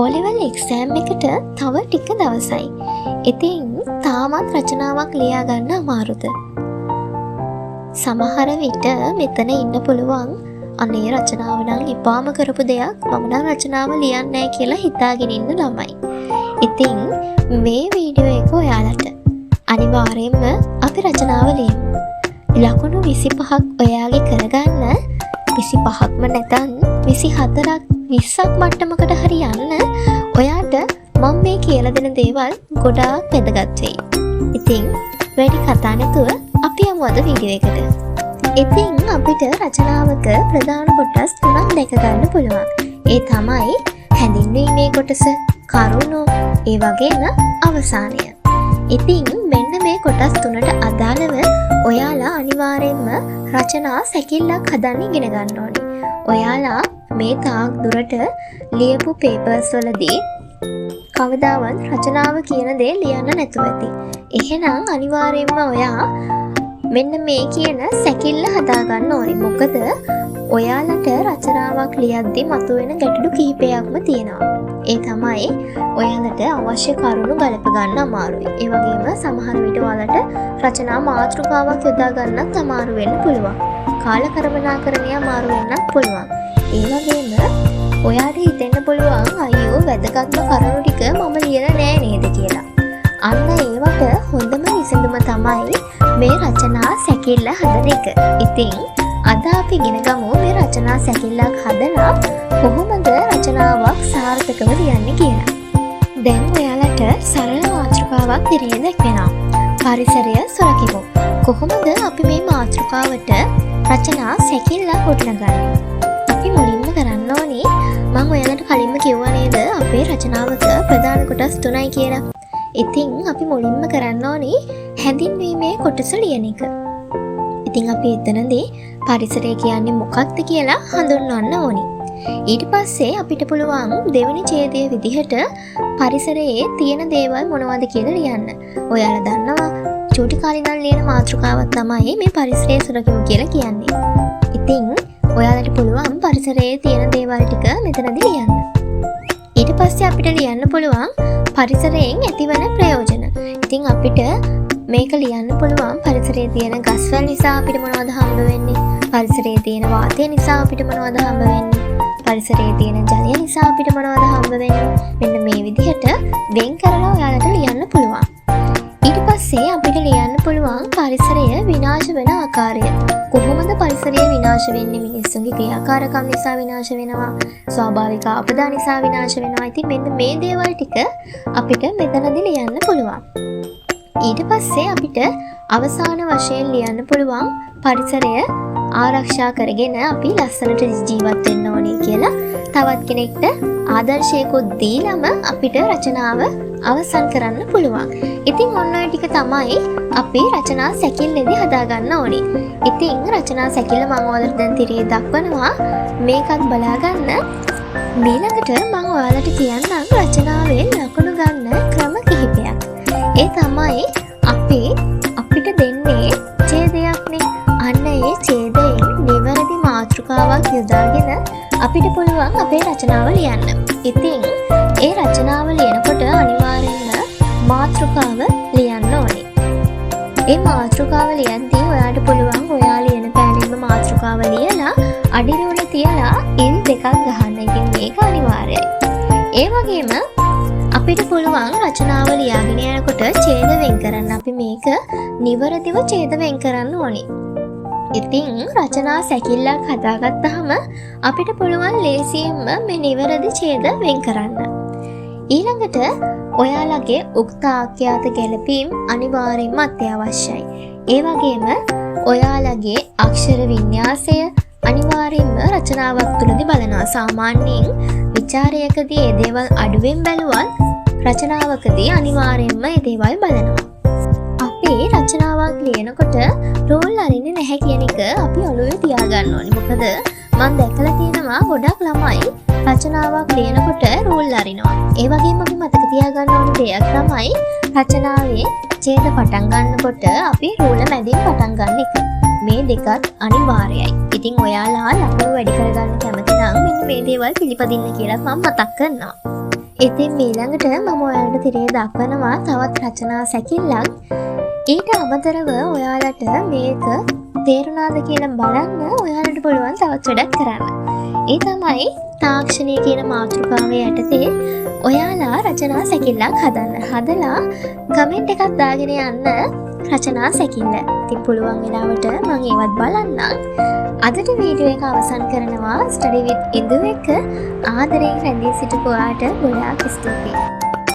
O-level exam එකට තව ටික දවසයි. ඉතින් තාමත් රචනාවක් ලියා ගන්න අමාරුද? සමහර විට මෙතන ඉන්න පුළුවන් අනේ රචනාව නම් ඉපාම කරපු දෙයක් මම නම් රචනාව ලියන්නේ නැහැ කියලා හිතාගෙන ඉන්න ළමයි. ඉතින් මේ වීඩියෝ එක ඔයාලට අනිවාර්යයෙන්ම අපි රචනාව ලියමු. ලකුණු 25ක් ඔයාගේ කරගන්න 25ක්ම නැතන් 24ක් 20ක් මට්ටමකට හරි යන්න ඔයාට මම මේ කියලා දෙන දේවල් ගොඩාක් වැදගත් වෙයි. ඉතින් වැඩි කතා නැතුව අපි යමු අද වීඩියෝ එකට. ඉතින් අපිට රචනාවක ප්‍රධාන කොටස් තුනක් දැක ගන්න පුළුවන්. ඒ තමයි හැඳින්වීමේ කොටස, කරුණු, ඒ වගේම අවසානය. ඉතින් මෙන්න මේ කොටස් තුනට අදාළව ඔයාලා අනිවාර්යයෙන්ම රචනා සැකිල්ලක් හදන්න ඉගෙන ගන්න ඕනේ. ඔයාලා මේ තාක් දුරට ලියපු පේපර්ස් වලදී කවදාවත් රචනාව කියන දේ ලියන්න නැතුව ඇති. එහෙනම් අනිවාර්යයෙන්ම ඔයා මෙන්න මේ කියන සැකිල්ල හදාගන්න ඕනේ. මොකද ඔයාලට රචනාවක් ලියද්දි මතුවෙන ගැටලු කිහිපයක්ම තියෙනවා. ඒ තමයි ඔයාලට අවශ්‍ය කරුණු ගලප ගන්න අමාරුයි. ඒ වගේම සමහර විට ඔයාලට රචනා මාතෘකාවක් යොදා ගන්නත් අමාරු වෙන්න පුළුවන්. කාලකරමනාකරණය අමාරු වෙන්නත් පුළුවන්. ඒ වගේම ඔයාට හිතෙන්න පුළුවන් අයියෝ වැදගත්ම කරුණු ටික මම ලියලා නෑ නේද කියලා. අන්න ඒවට හොඳම විසඳුම තමයි මේ රචනා සැකිල්ල හදන එක. ඉතින් අද අපි ඉගෙන ගමු මේ රචනා සැකිල්ලක් හදලා කොහොමද රචනාවක් සාර්ථකව ලියන්නේ කියලා. දැන් ඔයාලට සරල මාතෘකාවක් ඉදිරියේ දැක්වෙනවා. පරිසරය සුරකිමු. කොහොමද අපි මේ මාතෘකාවට රචනා සැකිල්ල ගොඩනගන්නේ? අපි මුලින්ම කරන්න ඕනේ මම ඔයාලට කලින්ම කිව්වා නේද අපේ රචනාවක ප්‍රධාන කොටස් තුනයි කියලා. ඉතින් අපි මුලින්ම කරන්න ඕනේ හැඳින්වීමේ කොටස ලියන එක. ඉතින් අපි එතනදී පරිසරය කියන්නේ මොකක්ද කියලා හඳුන්වන්න ඕනේ. ඊට පස්සේ අපිට පුළුවන් දෙවෙනි ඡේදයේ විදිහට පරිසරයේ තියෙන දේවල් මොනවද කියලා ලියන්න. ඔයාලා දන්නවා චූටි කාලේ ඉඳන් ලියන මාතෘකාවක් තමයි මේ පරිසරය සුරකිමු කියලා කියන්නේ. ඉතින් ඔයාලට පුළුවන් පරිසරයේ තියෙන දේවල් ටික මෙතනදී ලියන්න. ඊට පස්සේ අපිට ලියන්න පුළුවන් පරිසරයෙන් ඇතිවන ප්‍රයෝජන. ඉතින් අපිට මේක ලියන්න පුළුවන් පරිසරයේ තියෙන ගස්වැල් නිසා අපිට මොනවද හම්බ වෙන්නේ? පරිසරයේ තියෙන වාතය නිසා අපිට මොනවද හම්බ වෙන්නේ? පරිසරයේ තියෙන ජලය නිසා අපිට මොනවද හම්බ වෙන්නේ? මෙන්න මේ විදිහට වෙන් කරලා ඔයාලට ලියන්න පුළුවන්. ඊට පස්සේ අපිට ලියන්න පුළුවන් පරිසරය විනාශ වෙන ආකාරය. කොහොමද පරිසරය විනාශ වෙන්නේ? මිනිස්සුන්ගේ ක්‍රියාකාරකම් නිසා විනාශ වෙනවා. ස්වාභාවික ආපදා නිසා විනාශ වෙනවා. ඉතින් මෙන්න මේ දේවල් ටික අපිට මෙතනදී ලියන්න පුළුවන්. ඊට පස්සේ අපිට අවසාන වශයෙන් ලියන්න පුළුවන් පරිසරය ආරක්ෂා කරගෙන අපි ලස්සනට ජීවත් වෙන්න ඕනේ කියලා තවත් කෙනෙක්ට ආදර්ශයකුත් දීලම අපිට රචනාව අවසන් කරන්න පුළුවන්. ඉතින් ඔන්න ඔය ටික තමයි අපි රචනා සැකිල්ලේදී හදාගන්න ඕනේ. ඉතින් රචනා සැකිල්ල මම ඔයාලට දැන් තිරේ දක්වනවා. මේකත් බලාගන්න. ඊළඟට මම ඔයාලට කියන්නම් රචනාවේ ලකුණු ගන්න ක්‍රම කිහිපයක්. ඒ තමයි අපිට දෙන්නේ ඡේදයක්නේ. අන්න ඒ ඡේදයෙන් නිවැරදි මාතෘකාවක් යොදාගෙන අපිට පුළුවන් අපේ රචනාව ලියන්න. ඉතින් ඒ රචනාව ලියනකොට අනිවාර්යෙන්ම මාතෘකාව ලියන්න ඕනේ. ඒ මාතෘකාව ලියද්දී ඔයාට පුළුවන් ඔයා ලියන පෑනෙම මාතෘකාව ලියලා අඩිරුණ තියලා ඉල් දෙකක් ගහන්න. ඉතින් මේක අනිවාර්යයි. ඒ වගේම අපිට පුළුවන් රචනාව ලියාගෙන යනකොට ඡේද වෙන් කරන්න. අපි මේක නිවැරදිව ඡේද වෙන් කරන්න ඕනේ. ඉතින් රචනා සැකිල්ලක් හදාගත්තාම අපිට පුළුවන් ලේසියෙන්ම මේ නිවැරදි ඡේද වෙන් කරන්න. ඊළඟට ඔයාලගේ උක්ත ආඛ්‍යාත ගැලපීම් අනිවාර්යයෙන්ම අත්‍යවශ්‍යයි. ඒ වගේම ඔයාලගේ අක්ෂර වින්‍යාසය අනිවාර්යයෙන්ම රචනාවක් තුළදී බලනවා. සාමාන්‍යයෙන් විචාරයකදී ඒ දේවල් අඩුවෙන් බැලුවත් රචනාවකදී අනිවාර්යයෙන්ම ඒ දේවල් බලනවා. අපි රචනාවක් ලියනකොට රෝල් අරින්නේ නැහැ කියන එක අපි ඔළුවේ තියාගන්න ඕනේ. මොකද මම දැකලා තියෙනවා ගොඩක් ළමයි රචනාවක් ලියනකොට රෝල් අරිනවා. ඒ වගේම අපි මතක තියාගන්න ඕනේ දෙයක් තමයි රචනාවේ ඡේද පටන් ගන්නකොට අපි රෝල මැදින් පටන් ගන්න එක. මේ දෙකත් අනිවාර්යයි. ඉතින් ඔයාලා ලකුණු වැඩි කරගන්න කැමති නම් මෙන්න මේ දේවල් පිළිපදින්න කියලා මම මතක් කරනවා. ඉතින් ඊළඟට මම ඔයාලට තිරේ දක්වනවා තවත් රචනා සැකිල්ලක්. ඊට අමතරව ඔයාලට මේක තේරුණාද කියලා බලන්න ඔයාලට පුළුවන් තවත් වැඩක් කරන්න. ඒ තමයි තාක්ෂණය කියන මාතෘකාව යටතේ ඔයාලා රචනා සැකිල්ලක් හදලා කමෙන්ට් එකක් දාගෙන යන්න රචනා සැකිල්ල. ඉතින් පුළුවන් වෙලාවට මම ඒවත් බලන්නම්. අදට වීඩියෝ එක අවසන් කරනවා ස්ටඩි විත් ඉඳු එක. ආදරයෙන් රැඳී සිටපු ඔයාට ගොඩාක් ස්තුතියි.